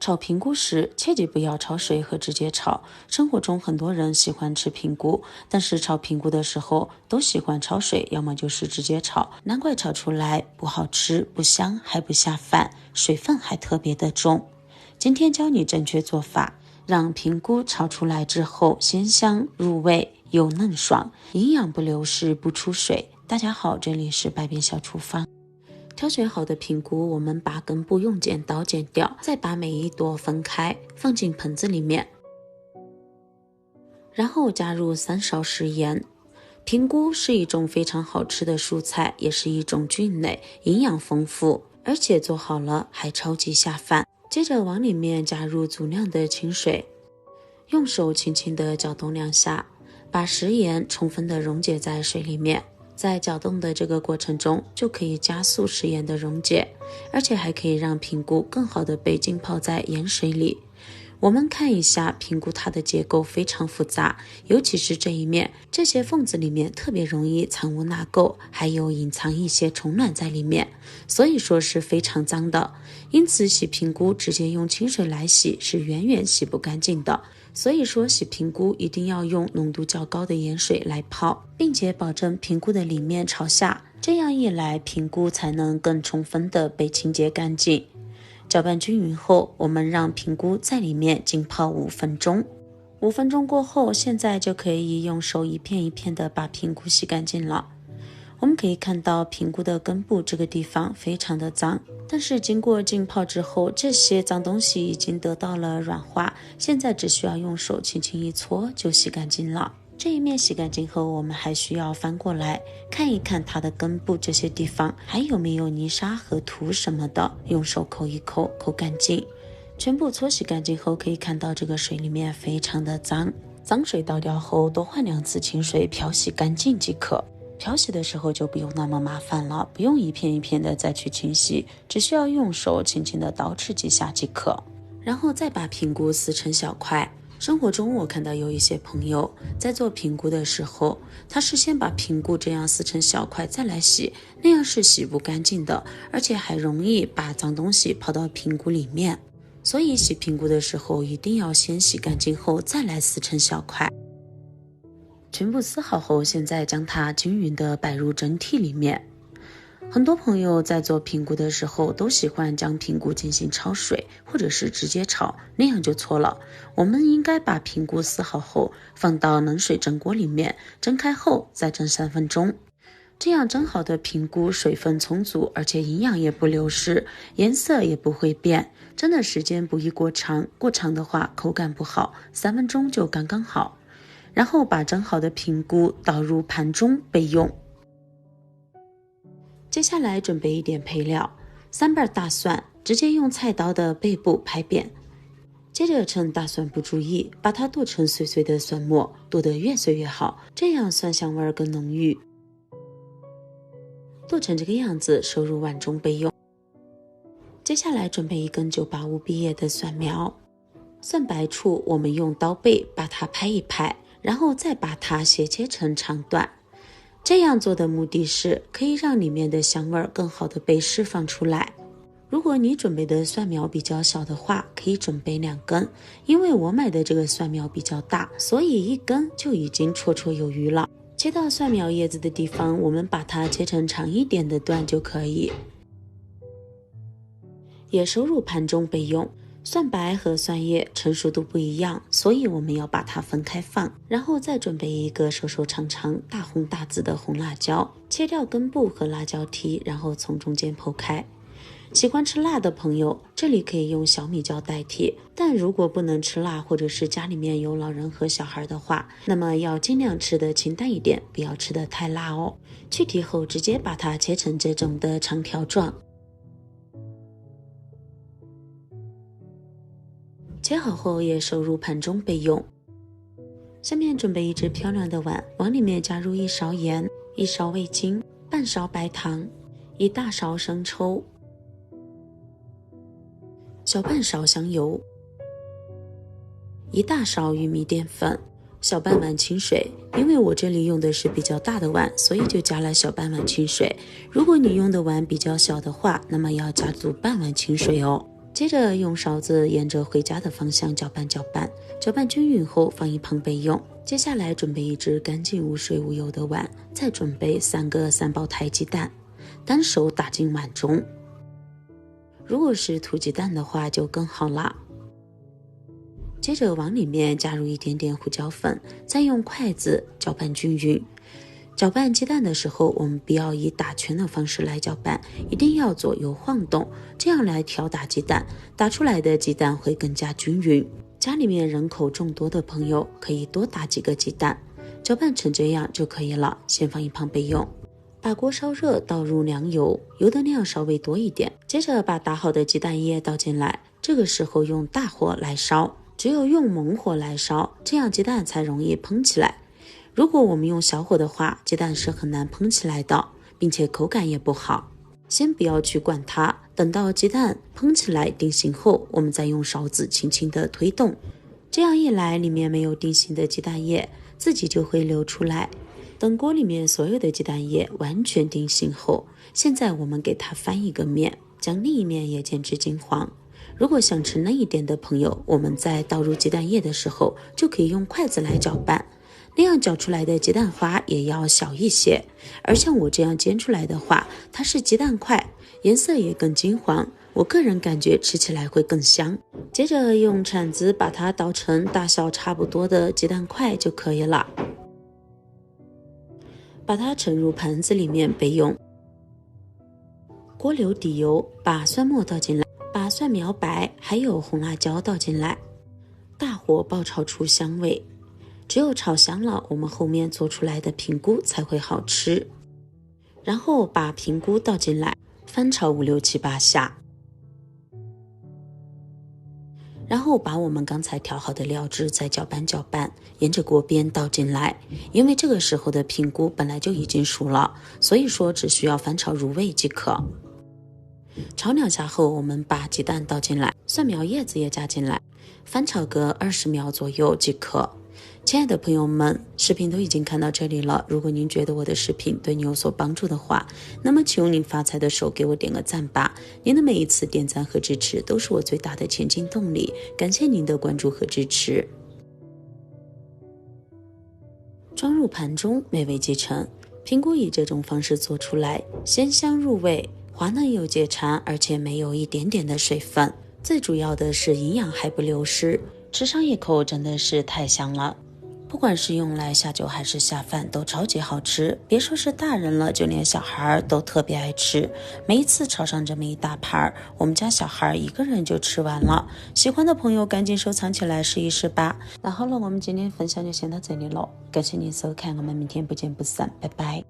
炒评估时切记不要焯水和直接炒。生活中很多人喜欢吃评估，但是炒评估的时候都喜欢焯水，要么就是直接炒，难怪炒出来不好吃、不香还不下饭，水分还特别的重。今天教你正确做法，让评估炒出来之后鲜香入味又嫩爽，营养不流失不出水。大家好，这里是百变小厨房。挑选好的评估，我们把根部用剪刀剪掉，再把每一朵分开，放进盆子里面，然后加入3勺食盐。评估是一种非常好吃的蔬菜，也是一种菌类，营养丰富，而且做好了还超级下饭。接着往里面加入足量的清水，用手轻轻地搅动2下，把食盐充分地溶解在水里面。在搅动的这个过程中，就可以加速食盐的溶解，而且还可以让评估更好的被浸泡在盐水里。我们看一下评估，它的结构非常复杂，尤其是这一面，这些缝子里面特别容易藏污纳垢，还有隐藏一些虫卵在里面，所以说是非常脏的。因此洗评估直接用清水来洗是远远洗不干净的。所以说洗评估一定要用浓度较高的盐水来泡，并且保证评估的里面朝下，这样一来评估才能更充分的被清洁干净。搅拌均匀后，我们让评估在里面浸泡5分钟。5分钟过后，现在就可以用手一片一片的把评估洗干净了。我们可以看到评估的根部这个地方非常的脏，但是经过浸泡之后，这些脏东西已经得到了软化，现在只需要用手轻轻一搓就洗干净了。这一面洗干净后，我们还需要翻过来看一看它的根部这些地方还有没有泥沙和土什么的，用手抠一抠，抠干净。全部搓洗干净后，可以看到这个水里面非常的脏，脏水倒掉后多换2次清水漂洗干净即可。漂洗的时候就不用那么麻烦了，不用一片一片的再去清洗，只需要用手轻轻的捣吃几下即可。然后再把评估撕成小块。生活中我看到有一些朋友在做评估的时候，他是先把评估这样撕成小块再来洗，那样是洗不干净的，而且还容易把脏东西跑到评估里面。所以洗评估的时候一定要先洗干净后再来撕成小块。全部撕好后，现在将它均匀地摆入蒸屉里面。很多朋友在做评估的时候都喜欢将评估进行焯水，或者是直接炒，那样就错了。我们应该把评估撕好后放到冷水蒸锅里面，蒸开后再蒸3分钟。这样蒸好的评估水分充足，而且营养也不流失，颜色也不会变。蒸的时间不宜过长，过长的话口感不好，3分钟就刚刚好。然后把蒸好的评估倒入盘中备用。接下来准备一点配料，3瓣大蒜，直接用菜刀的背部拍扁。接着趁大蒜不注意，把它剁成碎碎的蒜末，剁得越碎越好，这样蒜香味更浓郁。剁成这个样子，收入碗中备用。接下来准备1根985毕业的蒜苗，蒜白处我们用刀背把它拍一拍，然后再把它斜切成长段。这样做的目的是可以让里面的香味更好的被释放出来。如果你准备的蒜苗比较小的话，可以准备2根，因为我买的这个蒜苗比较大，所以1根就已经绰绰有余了。切到蒜苗叶子的地方，我们把它切成长一点的段就可以，也收入盘中备用。蒜白和蒜叶成熟度不一样，所以我们要把它分开放。然后再准备1个瘦瘦长长、大红大紫的红辣椒，切掉根部和辣椒蒂，然后从中间剖开。喜欢吃辣的朋友，这里可以用小米椒代替，但如果不能吃辣，或者是家里面有老人和小孩的话，那么要尽量吃的清淡一点，不要吃的太辣哦。去皮后直接把它切成这种的长条状。切好后也收入盘中备用。下面准备一只漂亮的碗，往里面加入1勺盐、1勺味精、半勺白糖、1大勺生抽、小半勺香油、1大勺玉米淀粉、小半碗清水。因为我这里用的是比较大的碗，所以就加了小半碗清水。如果你用的碗比较小的话，那么要加足半碗清水哦。接着用勺子沿着回家的方向搅拌搅拌，搅拌均匀后放一旁备用。接下来准备一只干净无水无油的碗，再准备3个3胞胎鸡蛋，单手打进碗中。如果是土鸡蛋的话就更好啦。接着往里面加入一点点胡椒粉，再用筷子搅拌均匀。搅拌鸡蛋的时候，我们不要以打圈的方式来搅拌，一定要左右晃动，这样来调打鸡蛋，打出来的鸡蛋会更加均匀。家里面人口众多的朋友可以多打几个鸡蛋，搅拌成这样就可以了，先放一旁备用。把锅烧热，倒入凉油，油的量稍微多一点。接着把打好的鸡蛋液倒进来，这个时候用大火来烧，只有用猛火来烧，这样鸡蛋才容易蓬起来。如果我们用小火的话，鸡蛋是很难蓬起来的，并且口感也不好。先不要去管它，等到鸡蛋蓬起来定型后，我们再用勺子轻轻的推动，这样一来，里面没有定型的鸡蛋液自己就会流出来。等锅里面所有的鸡蛋液完全定型后，现在我们给它翻一个面，将另一面也煎至金黄。如果想吃嫩一点的朋友，我们在倒入鸡蛋液的时候就可以用筷子来搅拌，那样搅出来的鸡蛋花也要小一些。而像我这样煎出来的话，它是鸡蛋块，颜色也更金黄，我个人感觉吃起来会更香。接着用铲子把它捣成大小差不多的鸡蛋块就可以了，把它盛入盘子里面备用。锅留底油，把蒜末倒进来，把蒜苗白还有红辣椒倒进来，大火爆炒出香味。只有炒香了，我们后面做出来的平菇才会好吃。然后把平菇倒进来，翻炒5、6、7、8下。然后把我们刚才调好的料汁再搅拌搅拌，沿着锅边倒进来。因为这个时候的平菇本来就已经熟了，所以说只需要翻炒入味即可。炒2下后，我们把鸡蛋倒进来，蒜苗叶子也加进来，翻炒个20秒左右即可。亲爱的朋友们，视频都已经看到这里了，如果您觉得我的视频对你有所帮助的话，那么请用您发财的手给我点个赞吧。您的每一次点赞和支持都是我最大的前进动力，感谢您的关注和支持。装入盘中，美味即成。平菇以这种方式做出来，鲜香入味，滑嫩又解馋，而且没有一点点的水分，最主要的是营养还不流失，吃上一口真的是太香了。不管是用来下酒还是下饭都超级好吃，别说是大人了，就连小孩都特别爱吃。每一次炒上这么一大盘，我们家小孩一个人就吃完了。喜欢的朋友赶紧收藏起来试一试吧。那好了，我们今天分享就先到这里了，感谢您收看，我们明天不见不散，拜拜。